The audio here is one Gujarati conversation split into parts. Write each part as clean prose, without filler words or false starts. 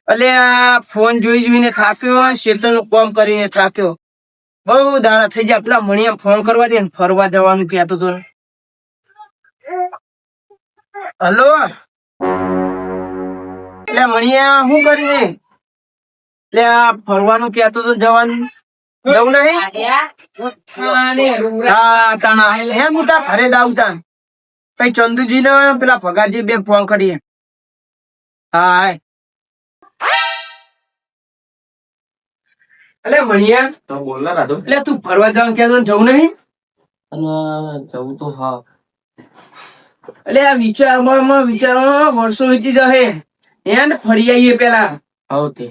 એટલે આ ફોન જોઈને થાક્યો, શેતરનું કામ કરીને થાક્યો. બહુ દાડા થઈ ગયા. પેલા મણિયા ફોન કરવા દે ને, ફરવા જવાનું કહેતો તો ને. હલો એટલે મણિયા શું કરીને? એટલે આ ફરવાનું કહેતો તો જવાનું. જવું નહીં? હા તાણા હે મોટા ઘરે દાવ તાન. કઈ ચંદુજી ને પેલા ભગાજી બે ફોન કરીએ. હા એટલે મણિયા તો બોલ ના રાધો. એટલે તું ફરવા જવાનું ક્યાં જવું નહીં? જવું તો હા. એટલે આ વિચારમાં વર્ષો વીતી જશે. એને ફરી આવીએ પેલા. આવો તે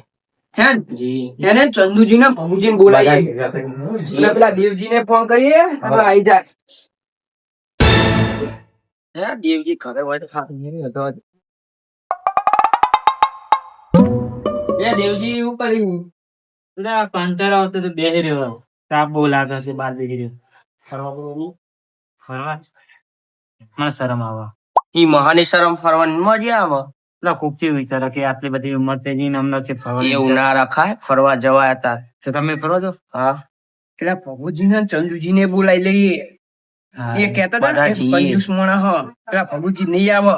હે જી એને ચંદુજી ને ભમુજી ને બોલાવીએ. એટલે પેલા દેવજી ને ફોન કરીએ. હવે આવી જાય. હે દેવજી ઘરે હોય તો ખાતું નહીં હતો. એ દેવજી એવું કર્યું. કંટાળો આવતો તો બેસી રહ્યો. તાપ બહુ લાગે છે. બહાર બેસી રહ્યો. ફરવા મને શરમ આવે. ઈ મહાની શરમ ફરવાની મજા આવે. પેલા ખુબથી વિચારે કે આટલી બધી ઉંમર થઈ ગઈ ને અમને કે ફરવા એવું ના રખાય. ફરવા જવાય હતા. તો તમે ફરવા જાઓ. હા પેલા ભગુજી ને ચંદુજી ને બોલાવી લઈએ. એ કેતા હતા ને કંજૂસ માણસ હ. પેલા ભગુજી નહીં આવે.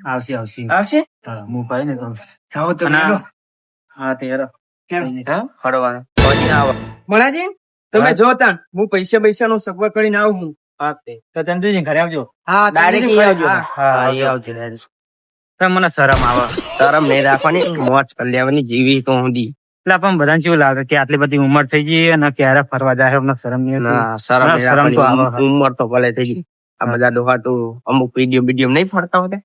આવશે આવશે આવશે? હા હું કહી ને તમે જાઓ તો અને બોલો. હા તે હેરો. ફરવા મણાજી તમે જો તાન હું પૈસા નો સગવડ કરીને આવું હું. હા તે તો ચંદુજી ઘરે આવજો. હા ડાયરેક્ટ આવજો. હા એ આવજો direct. તો મને શરમ આવે. શરમ નહીં રાખવાની, મોજ કરી લેવાની, જીવી તો ઊંધી. એટલે પણ બધાને કેવું લાગે કે આટલી બધી ઉંમર થઈ ગઈ અને ક્યારે ફરવા જાય અમને શરમ નહીં આવતી. ના શરમ મને નહીં શરમ તો રાખવાની. આવે. ઉંમર તો ભલે થઈ ગઈ. આ બધા ડોહા તો અમુક વિડીયો નહીં ફરતા હોતા.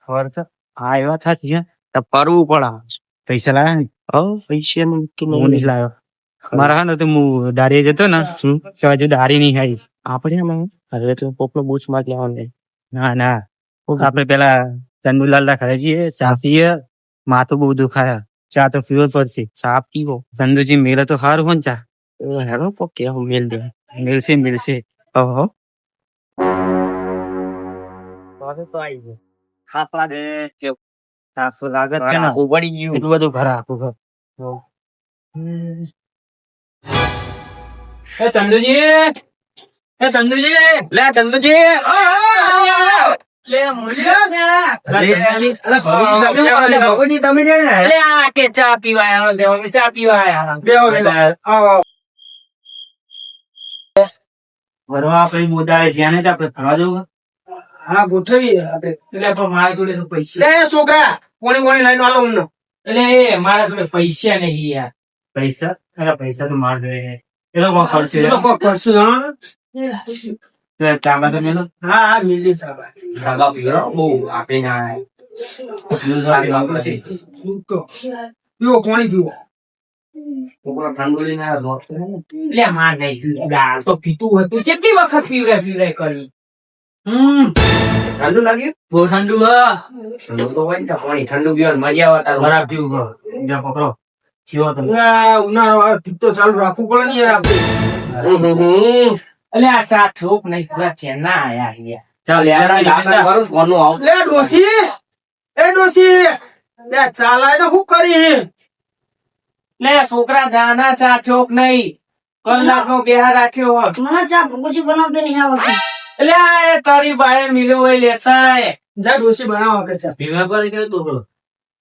ખબર છે? હા એ વાત સાચી છે. તો ફરવું પડે. પૈસા લાવ્યા ને? પૈસા નું હું નહીં લાવ્યો. મારા હા ને તો હું દાડીએ જતો ને તો હજુ દાડી નહીં ખાઈશ. આપણે હવે તો પોપલો બૂચ માં લેવાનું. ના ના આપડે પેલા ચંદુલાલ ના ઘરે જઈએ, ચા પીએ. માથું બહુ દુખાય. ચા તો પીવો જ પડશે. ચા પીવો. ચંદુજી મેલે તો સારું હોય ને ચા. હેરો પોકે હું મેલ દે. મિલશે મિલશે. ઓહો લાગે છે ને ઉબડી ગયું. એટલું બધું ઘર આખું ઘર. એ ચંદુજી લે ચંદુજી લે ભગવતી તમે છે ને? કે ચા પીવા આવ્યા ચા પીવા આવ્યા ભરવા આપડે મોદારે જ્યાં ને આપડે ફરવા જવું. હા ગોઠવીએ આપણે. એટલે પણ મારા જોડે તો પૈસા એ છોકરા કોણી લાઈન વાળો અમને. એટલે એ મારા જોડે પૈસા નહીં યાર. પૈસા અરે પૈસા તો માર જોઈએ. એ તો કોણ ખર્ચે કરશું ચાબા તો મેલો. હા મિલી સાહેબ ધાબા પીવો બહુ આપે ના પીવો કોણી પીવો. ઠંડુ લઈને એટલે માર નહીં દાળ તો પીતું હતું. કેટલી વખત પીવડાય કરી. ઠંડુ લાગ્યું? બહુ ઠંડુ હા. ઠંડુ તો હોય ને પાણી ઠંડુ પીવાનું મજા આવે તારું. બરાબર પીવું હા. જા પકડો જીવો તમે. ઉનાળો તો ચાલુ રાખવું પડે ને યાર આપણે. એટલે આ ચા ઠોક નહીં પૂરા છે ના આયા ચાલ લે ડોસી એ ડોસી લે ચાલાય ને શું કરી? લે છોકરા જાના ચા ઠોક નહીં. કલાક નો બેહા રાખ્યો હોત. મને ચા ભગુજી બનાવતા નહીં આવડતું. એટલે આ એ તારી બાએ મિલો હોય લેતા જા ડોસી બનાવો કે ચા ભીમા પર કેવું તું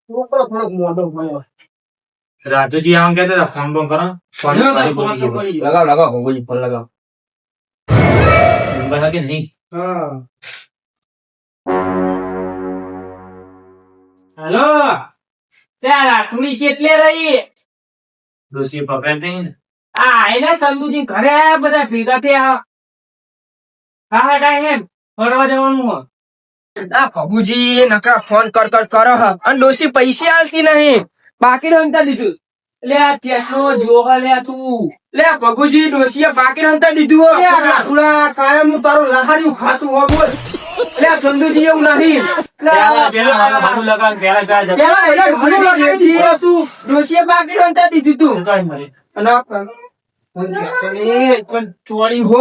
થોડોક મોટો પડ્યો. રાજુજી આમ કેતા ફોન ફોન કરો. લગાવ ભગુજી ફોન લગાવ. નંબર હકે નહીં. હા હેલો ત્યાં રાખમી ચેટલે રહી. ડોસી પકડ નહીં ને. આ એને ચંદુજી ઘરે બધા ભેગા થયા. હા એમ ફરવા જવાનું. આ ભગુજી નકરા ફોન કર કરો હ અને ડોસી પૈસા આલતી નહીં. બાકી રંગતા દીધું. એટલે આ ચેટલો જોવા લે તું. લે ભગુજી ડોસીએ બાકી રંગતા દીધું હો. રાતુલા કાયમ નું તારું લહાર્યું ખાતું હો બોલ. લે ચંદુજી એવું નહીં. પેલા ભાડું લગાવ પેલા જા જા. પેલા એટલે ભાડું લગાવી દીધું તું. ડોસીએ બાકી રંગતા દીધું તું. કઈ મરે. અને પણ ચોરી હો.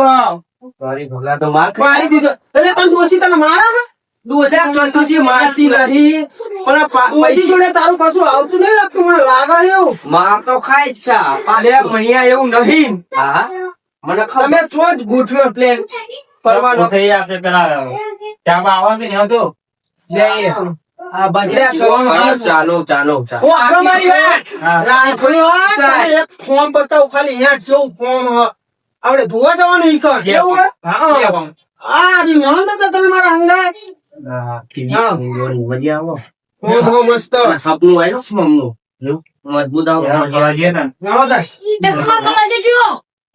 તારી ભગલા તો માર મારી દીધો. એટલે તને ડોસી તને મારા? અલ્યા ચંદુજી મારતી નહીં પણ આ ઓછી જોડે તારું કશું આવતું નહીં લાગતું મને લાગે એવું. માર તો ખાય જ છે અલ્યા ભણ્યા એવું નહીં મને તમે ચો જ ગોઠવ્યો પ્લેન ફરવાનો થઈ આપણે પેલા ત્યાં આવા કે નહીં આવતો જઈએ આ બાજુ ચાલો હું આગળ મારી વાત. રાખડી હોય, તને એક ફોર્મ બતાવું ખાલી અહીંયા જેવું ફોર્મ હ. આપણે ધોવા જવાનું ઈ કર. એવું હોય? હા. આ રી મેળો તો તમે મારા અંગાત. બહુ મસ્ત. મેળો થાય. દસમા ભણવા જજો.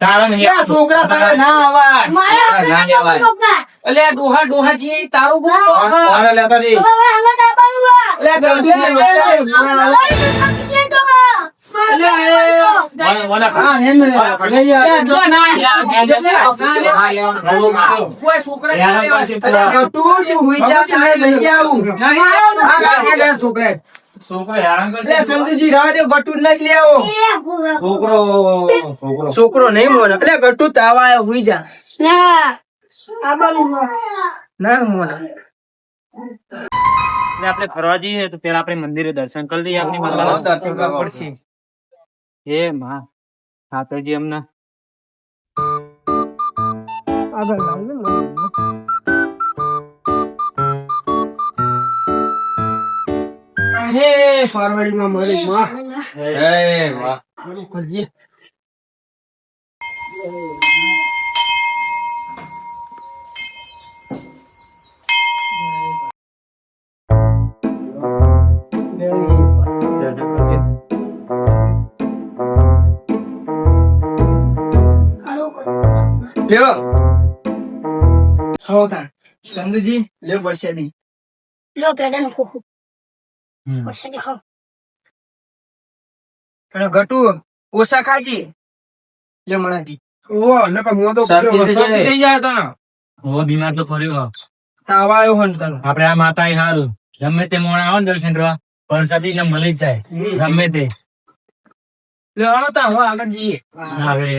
તારા નહીં ક્યાં છોકરા તારે ના આવાય. મારા હાથમાં પપ્પા. અલ્યા ડોહા જી તારું કોણ લેતા રે પપ્પા, હવે દાબાનું આ. અલ્યા જલ્દી એટલે તો આ. મારા હા, હેન રે. લઈ આવ. કોઈ છોકરા અલ્યા તું હુઈ જા તારે લઈ આવું આ ગાડી લે છોકરા. છોકરા હેરાન કરશે. અલ્યા ચંદુજી રાહ દે ગટુ નહીં લઈ આવો એ પૂરા. છોકરો નહીં મોને અલ્યા ગટુ તાવા આયો હુઈ જા ના. દાબાનું આ. ના મોને આપણે ફરવા જઈએ તો પેલા આપણે મંદિરે દર્શન કરી લઈએ. આપણી માતાના દર્શન કરવા પડશે. હે માં માતાજી અમને હે ફરવરીમાં મારી માં. લ્યો ખાઓ તાર ચંદુજી લ્યો બરસાદી લો પેડાનું ખોખું. વરસાદી ખાઓ. અને ગટુ ઓછા ખાજી લ્યો મણાજી ઓહો, નકર મોં તો શરદી થઈ જાય તો ઓ બીમાર તો ફર્યો. તાવા આવ્યો હન તારો આપડે આ માતા હારું ગમે તે મોણા આવે ને દર્શન કરવા પરસાદી ને મળી જ જાય ગમે તે. લ્યો આનો તા હું આગળ જઈએ હવે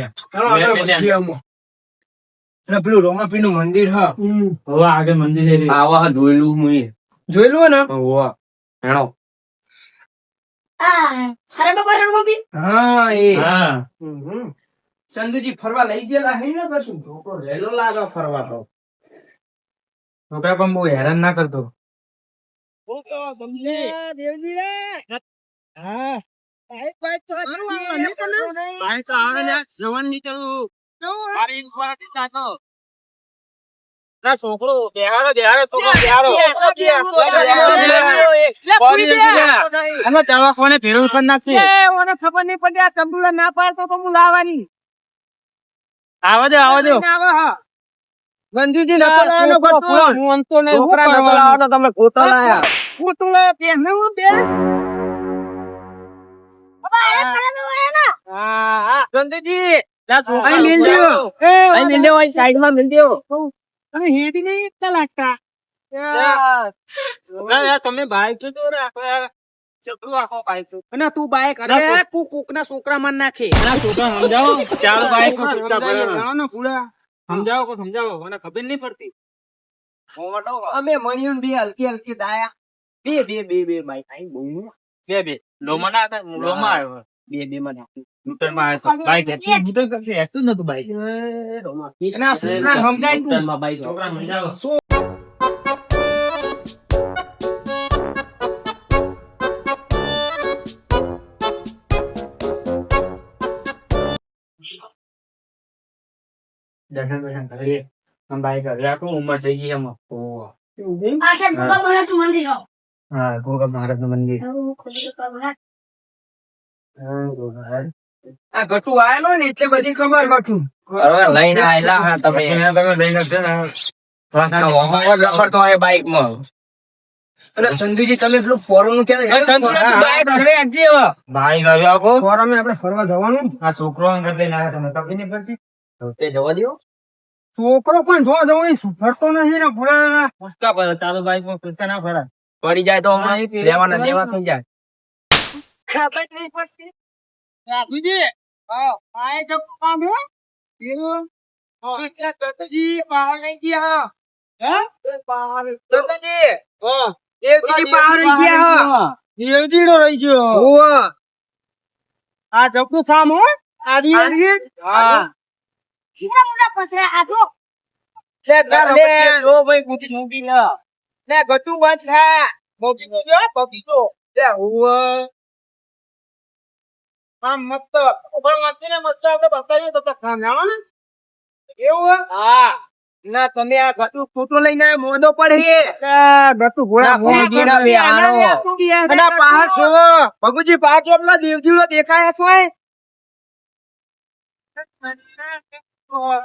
અને પેલું રોમાપીનું મંદિર હા હવે આગળ મંદિર જોયેલું ને આ ખરા બાબા રણમાં હા એ હા ચંદુજી ફરવા લઈ ગયેલા હે ને કશું છોકરો લેલો લાગે ફરવા તો છોકરા પણ બહુ હેરાન ના કરતો. છોકરો બેહારો છોકરો બેહારો દવાખાને ભેરું કરી નાખશે. ખબર નહીં પડી આ ચંદુલા ના પાડતો તો હું લાવવાની. આવો દો મંદિરજી તમે ગોતા લાયા. ચંદુજી તમે બાઈક તો ચકડું આખો બાઈક અને તું બાઈક અરે કોક ના છોકરા માર નાખે. છોકરા સમજાવો ચાલો બાઈક સમજાવો મને ખબર નહીં પડતી. અમે મણિયું બી હલકી હલકી દાયા બે બાઈક આઈ બહુ બે લોમા ના હતા લોમા આવ્યો બે માં નાખ્યું લૂંટરમાં આવ્યો બાઈક હતી લૂંટન કરશે એસતું નતું બાઈક ના સમજાય તું બાઈક છોકરા સમજાવો દર્શન કરીએ. બાઈક હવે આખું ઉંમર થઈ ગઈ એમાં. આ સાહેબ ભગવાન મહારાજનું મંદિર હો. હા ગોગા મહારાજ નું મંદિર. આ ગટુ આયેલો ને એટલે બધી ખબર ગટુ લઈને આયેલા હા તમે લઈને બાઈક માં. અને ચંદુજી તમે પેલું ફોરમ નું ક્યાં બાઈક હવે આપો. ફોરમે આપણે ફરવા જવાનું. આ છોકરો અંગત લઈને આવ્યા તમે કભી નહીં પડતી તે જવા દો. છોકરો પણ જો ફરતો નથી ને ભૂલા પૂછતા પર ચાલુ બાઈક માં પૂછતા ના ફરા પડી જાય તો લેવાના દેવા થઈ જાય. ખબર નહીં પડતી. ચંદુજી, હા. દેવજીની બહાર રહી ગયા હો. દેવજીનો રહી ગયો. ઓહો. આ જબરું સામ હો. આર્યન. હા. કેટલા મોટા પથરા આપો. લે ગલે, જો ભાઈ મોટી ના. લે ગટુ બંધ થા. મોટી બબીતો. લે ઓહો. આમ મસ્ત ઉભા વાંચીને મસ્ત આપણે બતાવીએ તો કામ જાણો ને. એવું હે? હા. ના તમે આ ગટુ ફોટો લઈને આયા, મોદો પડે. ગટુ ના, મોંઘીના વ્યારો. અને આ પહાડ જો ભગુજી પહાડ ચોપલા દેવજીનો દેખાય છે ઓય.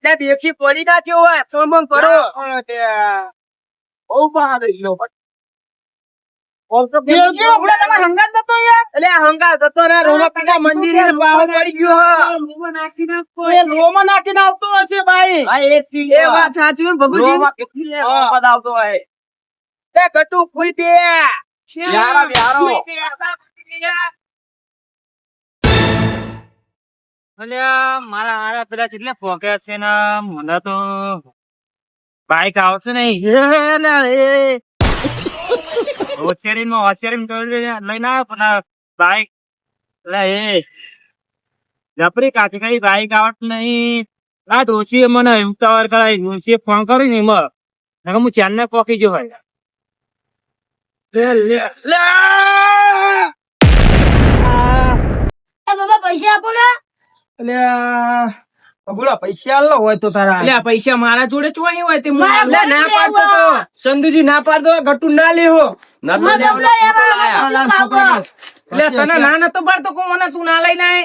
લે દેવજી પડી ના થયો હોય સોમંગ કરો. બહુ બહાર ગયો. દેવજી આપણે તમારા હંગાત નતો યાર. એટલે આ હંગાત હતો ને રોમાપીના મંદિરે ને પહાડ પડી ગયો હો. એ લોમાં નાખીને આવતો હશે ભાઈ. એ વાત સાચી હો ભગુજી. તે ગટુ ફૂઈ દે. અલ્યા મારા હારા પેલા કેટલા ફોક્યા છે ને મને તો બાઈક આવશે નહીં હોશિયારી લઈને આવ્યો પણ આ બાઈક જપરી કાઢી કઈ બાઈક આવત નહીં. આ દોશીએ મને ઉતાવળ કરાવી. દોશીએ ફોન કર્યો ને એમાં નકર હું ચાંદ ને પોકી ગયો હોય. એ બાબા પૈસા આપો ને. અલ્યા બબુડા પૈસા આલો હોય તો તારા. એટલે આ પૈસા મારા જોડે ચોઈ હોય તે મારા લે ના જોડે પાડતો તો લેવા. ચંદુજી ના પાડતો ગટુ ના લેવો. મારા બબલા એવા ખાવા. એટલે તને ના નતો પાડતો કો મને તું ના લઈને આય.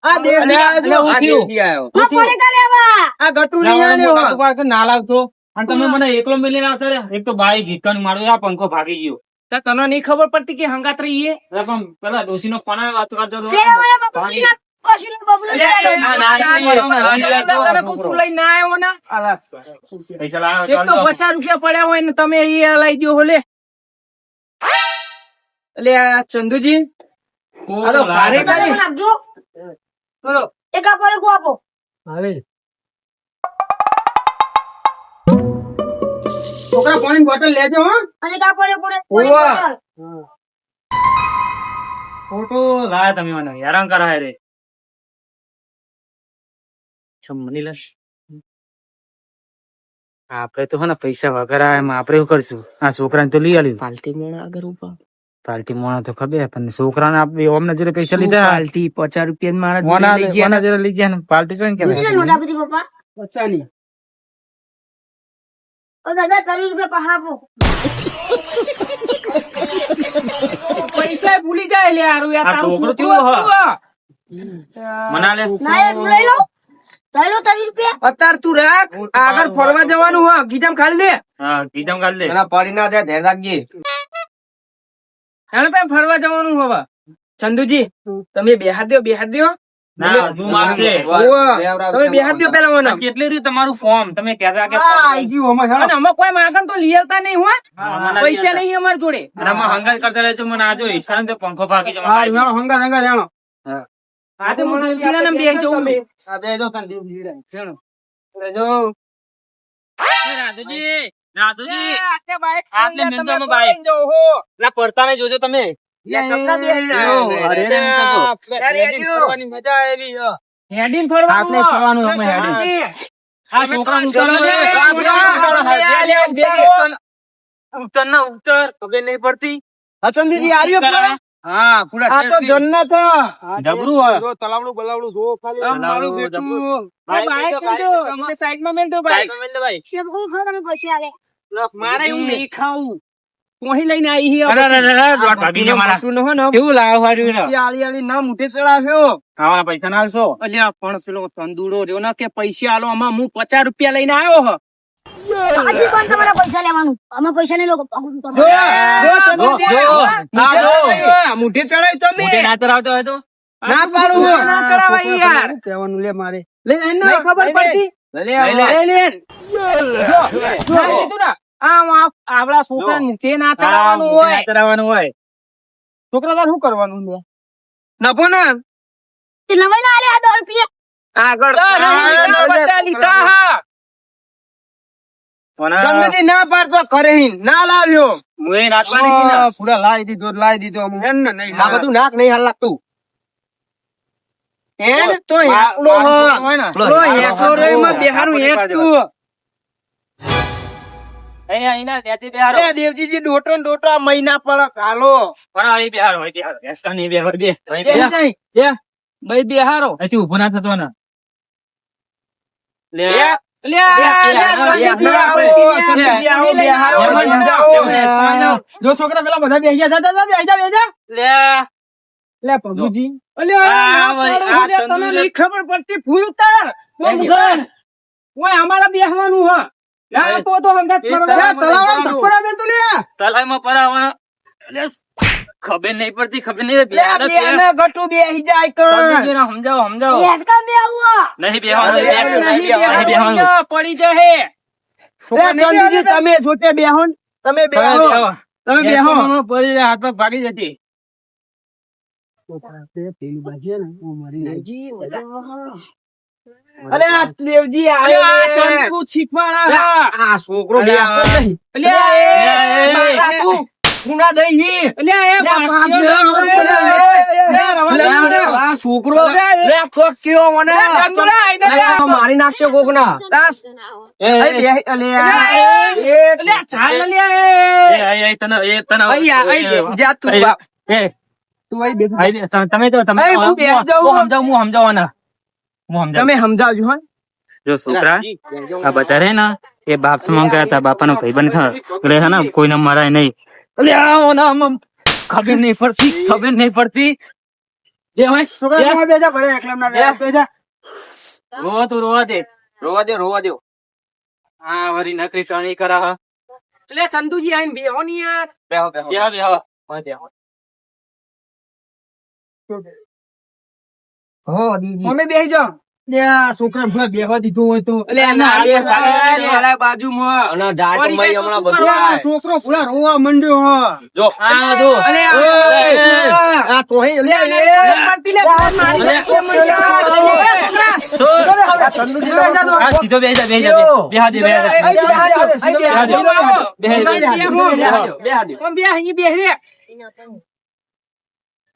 આ દેવજી આવ્યો. આ દેવજી આવ્યો. આ કોને લેવા. આ ગટુ નહીં આલ્યો. ના લાગતો અને તમે મને એકલો મેલીને આવતા રહ્યા. એક તો બાઈક હિટકાનું મારું આ પંખો ભાગી ગયો. તો તને નહીં ખબર પડતી કે હંગાત રહીએ. એટલે પણ પેલા ડોશીનો ફોન આવ્યો વાત કરતો હતો. ફેરા મારા બબલા કશું બબલા તને કૂતરું લઈને ના આવ્યો ને. પૈસા લાવ્યો એક તો 50 રૂપિયા પડ્યા હોય ને તમે એ લઈ દો હોલે. એટલે આ ચંદુજી આ તો ભારે કરી. નાખજો. બોલો. એક આપો એક આપો. છોકરા પાણી બોટલ લેજો હો. અને એક આપો એક ઓવા. ફોટો લાયા તમે મને હેરાન કરાય રે. આપડે તો હે ને પૈસા વગર આપડે એવું કરશું. આ છોકરાને તો લઈ આલ્યું. પાલટી મોણા આગળ ઉપર. પાર્ટી મોણા તો ખબર પણ છોકરાને આપી ઓમને જયારે પૈસા લીધા પાલટી 50 રૂપિયા મારા મોના જોડે લઈ ગયા. મોના જયારે લઈ ગયા ને પાર્ટી શું કેટલા નોટા બધી પપ્પા. બચ્ચાની. ઓ દાદા 30 રૂપિયા પાહા આપો. પૈસા ભૂલી જાય લે હારું યાર. આ તારું છોકરું છોકરું કેવું હ? હતું. મના લે ના યાર હું લઈ લઉં. લઈ લો 30 રૂપિયા. અત્યારે તું રાખ. આગળ ફરવા જવાનું હોય ગીજામ ખાલી દે. હા કીધમ કાઢ લે. પડી ના જાય ધ્યાન રાખજે. એને પણ ફરવા જવાનું હવે. ચંદુજી તમે બેહાડ દો. ના હું મારશે. તમે બેહાડ દો પેલા મને. કેટલી રહ્યું તમારું ફોર્મ તમે કહેતા કે આ આઈ ગયું આમાં અને હેડો. અમે કોઈ માગણ તો લઈ આવતા નહીં હોય. મને પૈસા નહીં અમારી જોડે. અને આમાં હંગાત કરતા રહેજો મને આજો ઈશાન તો પંખો ભાગી હા જવા. હેડો હંગા હંગા હેડો. આ તો હું દેવજીના નામ બેસી જાઉં. આ બે જો તને દેવજી રે. ચલો. જો રાધુજી રાધુજી આટલે બાઈક આટલે મેંદોમાં બાઈક. ના પડતા ને જોજો તમે. મજા આવી હો. હેડીને ફરવાનું આટલે ફરવાનું અમે હેડીને. આ છોકરાનું ચલો ઉતર ના ઉતર ખબર નહીં પડતી. ચંદુજી આર્યો પેલા. હા પૂરા આ તો જન્નત હ. જબરું હોય. જો તલાવડું બલાવડું જો ખાલી. મારું બેટું. બાઈક મેલજો. સાઈડમાં મેલજો બાઈક. કેમ હું ખાવાનું પૈસા આલે. મારે એવું નહીં ખાવું. કોહી લઈને આવી હી અરે, અરે, અરે, અરે, દોઢ ભાગીને મારા. કેવું લાવ્યો હાર્યું આલી આલી ના મુઠે ચડાવ્યો. ખાવાના પૈસા ના આલશો. અલ્યા પણ પેલો તંદુરો રહ્યો ને કે પૈસા આલો આમાં હું 50 રૂપિયા લઈને આવ્યો હ. આજે પણ તમારા પૈસા લેવાનું. અમે પૈસા નહીં લોકો પગું જો, કરો. જો ચંદુજી. જો, ના, જો. મુઠે ચડાવ્યું તમે. મોઢે ના ચડાવતો હોય તો ના પાડું હું. ના ચડાવાય યાર. શું કહેવાનું લે મારે. નહીં ખબર પડતી. લઈ લે. જો કીધું ને, આપડા છોકરાને મુઠે ના ચડાવવાનું હોય. ચડાવવાનું હોય. છોકરા તાર શું કરવાનું લે. નફો ને તે નવાઈ ના આલે આ 10 રૂપિયા. આગળ બધા લીધા હા. ચંદુજી ના પાડતો કરે હિન, ના લાવ્યો હું એ નાખવાની હતી ને. પૂરા લાવી દીધો અમુક. એમ ને નહીં આ બધું નાક નહીં હાલ લાગતું એને તો એકલો હ. પેલો એકલો રે એમાં બેહારું એકલું. અહીંયા ત્યાંથી બેહારો. અરે દેવજીજી ડોટો ને ડોટો આ મહિના પર કાલો પણ અહીં બેહારો, અહીં બેહારો. બેસતા નહીં, બેહારો, બે. અહીં બેહી બેહારો. જાય. ભાઈ બેહારો અહીંથી ઊભો ના થતો ને. લે. લે, ચંદુજી આવો, ચંદુજી આવો, બેહારો, બેહારો. જો છોકરા પેલા બધા બેસી જા બેસી જા. લે. લે પગુજી આ વળી, આ તને નહીં ખબર પડતી ફૂલ ઉતાર. ઓય અમારા બેહવાનું હ ના તો હંગાત કરવા. તલાવડા ધક્કોડા બે તું લે. તલાઈમાં પરાવવાના. લે, ખબર નહીં પડતી, ખબર નહીં. લે, બેહારો છે. બેને ગટુ બેહી જાય કર. સમજીને સમજાવો. હેસકા બે આવું નહીં બેહવાનું, નહીં નહીં બેહવાનું. પડી જશે. લે, ચંદુજી તમે જોટે બેહો ને. તમે બેહો, તમે બેહો. પડી જાય, હાથ પગ ભાગી જતી. અરે આ દેવજી અરે, આ આવ્યો લે. ચંદુ શીખવાના. આ છોકરો બેહતો નહીં. અલે, એ, બાપા તું ખૂણા દઈ હી. અલે, એ લે, બાપ પાંચ છે. જણા લે, રવા દે. આ છોકરો લે કોક કયો મને ચંદુલા, આઈને લે. મારી નાખશે કોક ના. અલે, ચાલ લે. એ તને જા તું બાપ. તું અહીં બેઠો. તમે એ, હું બેસી જાઉં. હું સમજાવવાના. તમે સમજાવજો હો. જો છોકરા આ બધા રે ને એ બાપ સમાન ગયા હતા, બાપાનો ભાઈબંધ થા એટલે હે ને કોઈને મરાય નહીં. એટલે આવો ને આમ ખબર નહીં પડતી એ ભાઈ છોકરા તમે બેજા ભલે એકલા ના બેજા. રોવા તું રોવા દે હા વરી નકરી સણી કરા હા. એટલે ચંદુજી આઈને બેહો ની યાર. બેહો હો દીદી મમ્મી બેહી જાઓ. લે આ છોકરા ભલે બેહવા દીધું હોય તો એટલે ના બેસાડે બાજુમાં. અને જાય તો મય હમણાં બધું છોકરો, આ છોકરો પૂરા રોવા મંડ્યો હ. જો આ જો અલે આ તો હે લે લે મારી નાખશે મને. આ તંદુજી બેજા તો આ સીધો બેહી જા બેહા દે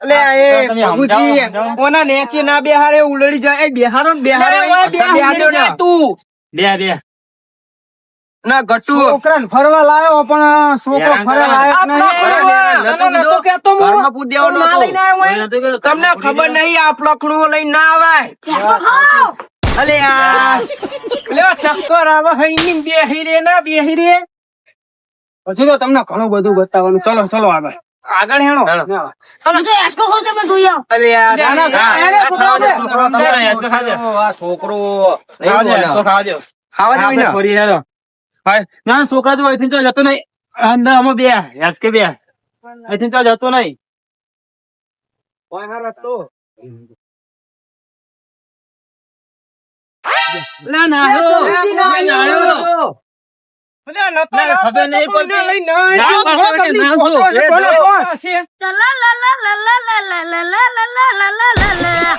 અલે એ તમે ભગુજી સમજાવો. ઓના નેચે ના બેહારે ઉલડી જાય. એ બેહારો ને બેહારો તું બે ના ગટુ છોકરાને ફરવા લાયો પણ છોકરો હેરાન ફરવા કરવા. લાયક નહીં. નતો કેતો હું. ઘરમાં પૂછ દેવાનો ના નતો. લઈને આવ્યો હોય. તમને ખબર નહીં આ પલખણું લઈને ના આવાય. હેસકો ખાઓ અલે આ ચક્કર આવે હઈ બેહી રે ના બેહી રે. પછી તો તમને ઘણું બધું બતાવવાનું. ચલો આગળ આગળ હેણો. હું તો હેસકો ખાઉં તમે જોઈ આવો. અલે આ આ છોકરો ખાવા દેવી ને. ના છોકરા તો અહીંથી તો જતો નહીં અંદર અમે બે યાસ કે બે અહીંથી તો જતો નહીં. ના ના ખબર નહીં પડતી. ના પાડો કે ના છો. લા લા લા લા લા લા લા લા લા લા લા લા લા.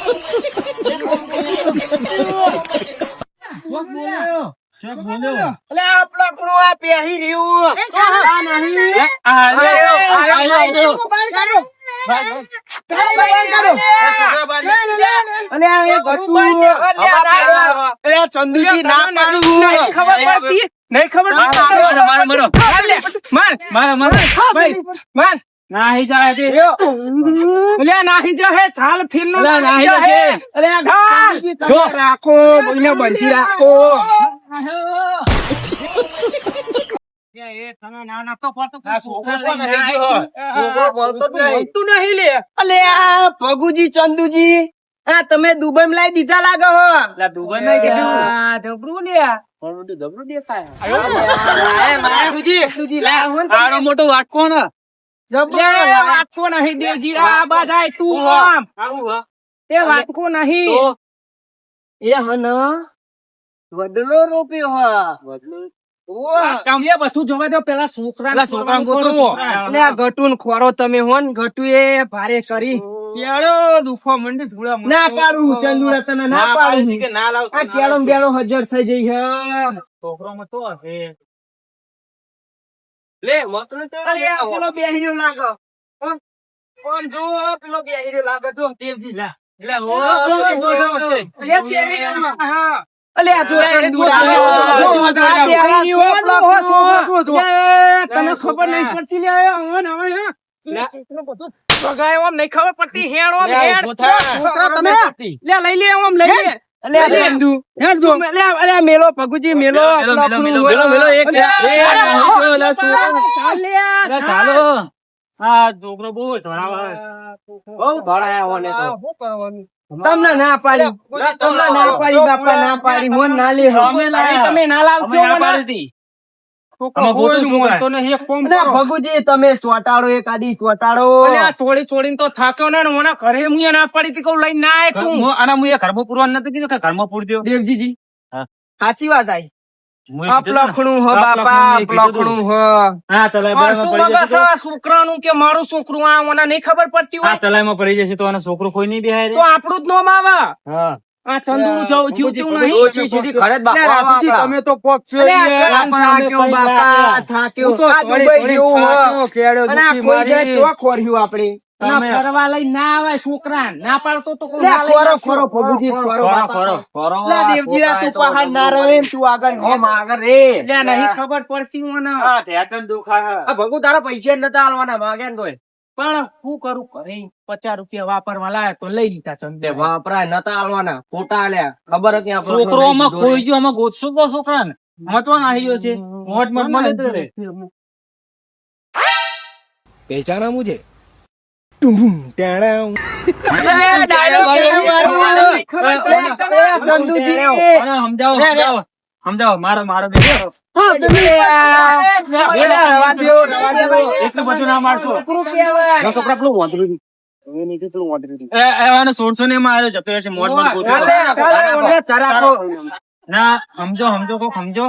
અલે આ પલખણું આ બેહી રહ્યું. આ નહીં. બહાર કાઢો. અને આ એ ગટુ. અલે આ ચંદુજી ના પાડું. ખબર પડતી નહીં ખબર મારો નાહી જાય છે. નાહી જાય ચાલ ફીર નો નાહી જાય. અલે આ ચંદુજી તમે રાખો બોઈને બંધી રાખો. અલે આ ભગુજી ચંદુજી આ તમે દુબઈ માં લાવી દીધા લાગે હો. તારો મોટો વાટકો ને વાટકો નહીં દેવજી આ બધા તું આમ તે વાટકો નહીં એ હન વડલો રોપ્યો કામ બધું જોવા દો પેલા છોકરા એટલે આ ગટુ ખોરો તમે હો ને ગટુ એ ભારે કરી કેળો દુખવા માંડી ધૂળા માંડી. ના પાડું ચંદુડા તને ના ના પાડી પાડું હતી કે ના લાવતો, આ ના કેળો લાવતો. બેળો હજર થઈ જઈ છે છોકરોમાં તો હશે. લે મત ને તો અરે આ પેલો બેહીરો લાગે કોણ જો પેલો બેહીરો લાગે તો દેવજી લે લે ઓ અરે બેહીરો હા અલે આ જો ચંદુડા જો, આ બેહીરો જો. તને ખબર નહીં પડતી લે એટલું બધું બગાય ઓમ નહીં ખબર પડતી હેડ ઓમ હેડ છોકરા તમે લે લઈ લે ઓમ લઈ લે અલે આ ચંદુ હેડ જો. અલે આ મેલો ભગુજી મેલો મેલો એક ચાલો આ છોકરો બહુ ધરાવે બહુ ભણાયા ઓને તો. તમને ના પાડી તમને ના પાડી બાપા ના પાડી મોન ના લે અમે લાયા. તમે ના લાવજો અમે ના મને. પાડી હતી. અમે ગોતું છોકરા. તો નહીં, એક ફોર્મ અલે કરો. ભગુજી તમે ચોટાડો એક આદી ચોટાડો અલે આ છોડી છોડીને તો થાક્યો ને મને ઘરે હું ના પાડી હતી કહું લઈને ના આય તું આના હું એ ઘરમાં પૂરવાનું નતું કીધું કે ઘરમાં પૂરી દો દેવજીજી હા. સાચી વાત આઈ મુએ કીધું ને. અપલખણું હ અપલખણું બાપા મેં કીધું તું. અપલખણું હ હા તલાઈમાં તું પડી જશે મગસ આ છોકરાનું કે મારું છોકરું આ મને નહીં ખબર પડતી આ હોય તલાઈમાં પડી જશે તો આનો છોકરો કોઈ નહીં બેહાય તો આપણું જ નોમ આવે હા આ ચંદુનું જવું જીવતું નહીં ડોશી સીધી ઘરે જ બાપા રાજુજી, તમે તો પોક છો અલે આ યાર. કામ થાક્યો બાપા થાક્યો હું તો આ થોડી દુબઈ થોડી જેવું હ. થાક્યો, કેળો અને આ દુખી કોઈ જાય મારી. ચોક ખોર્યું આપણે તમે ફરવા લઈ ના આવે છોકરા ના પાડતો તો લે, ખોરો, ખોરો, ભગુજી ફરો દેવજીરા શું પહાડ ના રહે એમ શું આગળ ઓમ આગળ રે. લે નહીં ખબર પડતી મને હા ધ્યાન દુખા આ ભગુ તારા પૈસા નતા આલવાના માગ્યા ને તોય. પણ શું કરું ઘરે 50 રૂપિયા વાપરવા લાયા તો લઈ લીધા તે ચંદે વાપરાય નતા આલવાના, ખોટા આલ્યા. ખબર હતી આપણને છોકરો માં જોડે. ખોઈ ગયો અમે ગોતશું તો છોકરા ને મતવા નાહી ગયો છે મોટ મોટ મળે તો રે पहचाना मुझे? टुम टुम टेढ़ाऊ। સમજાવો સમજાવો મારો મારો બેટો એટલું બધું ના મારશો છોકરા પેલું વાંદરું એવાને 1600 ને માર્યો જતો રહેશે મોટ મોટ ના સમજો સમજો કોક સમજો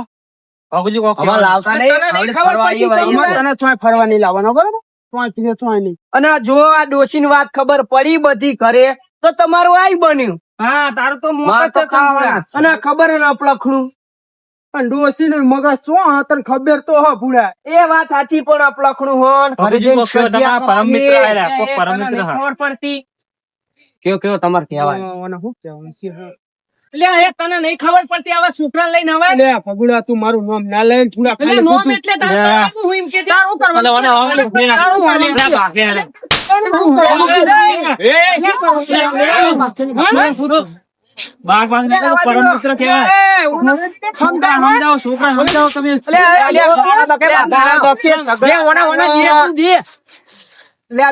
અગુજી કોક અમાર લાવતા નહીં, હવે ફરવા આવીએ ભાઈ. તને ચોય ફરવા નહીં લાવવાનો બરોબર ચોય નહીં અને જો આ ડોશી ની વાત ખબર પડી બધી કરે તો તમારું આઈ બન્યું હા તારું તો માર મોટ તો ખાવડા. અને ખબર ને અપલખણું પણ ડોશી નું મગજ શું હા તને ખબર તો હ ભૂડા. એ વાત સાચી પણ અપલખણું હોન અગુજી કોક તમારા પરમ મિત્ર આયા કોક પરમ મિત્ર હા ખબર પડતી કેવો કેવો તમારે કહેવાય? લે એ તને નહીં ખબર પડતી આવા છોકરા લઈને હવે લે ભગુડા તું મારું નામ ના લઈને થોડા એટલે ખાલી નોમ ખોટું. એટલે તારે કરવું હું એમ કે છે શું ભલે મને હવે સારું વાલે. ભાગે હાલે બાર બાર પરમ મિત્ર કહેવાય સમજાવો છોકરા સમજાવો તમે લે